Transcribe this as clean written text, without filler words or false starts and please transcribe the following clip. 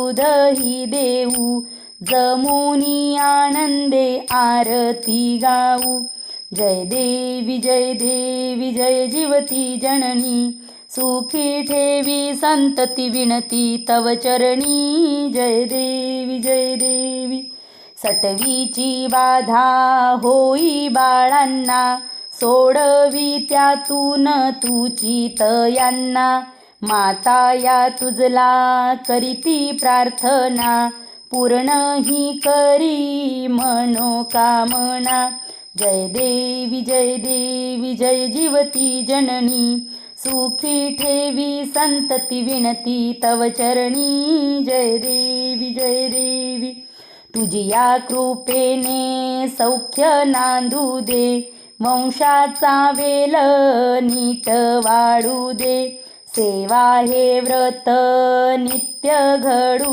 दूधही देऊ, जमुनी आनंदे आरती गाऊ. जय देवी जय देवी जय जीवती जननी, सुखी ठेवी संतती विनती तव चरणी. जय देवी जय देवी. सटवीची बाधा होई बाळांना, सोडवी त्यातून तुची तयांना. माता या तुझला करीती प्रार्थना, पूर्ण ही करी मनोकामना. जय देवी जय जीवती जननी, सुखी ठेवी संतती विनती तव चरणी. जय देवी जय देवी. तुझिया कृपेने सौख्य नांदू दे, वंशाचा वेल नीट वाढू दे. सेवा हे व्रत नित्य घडू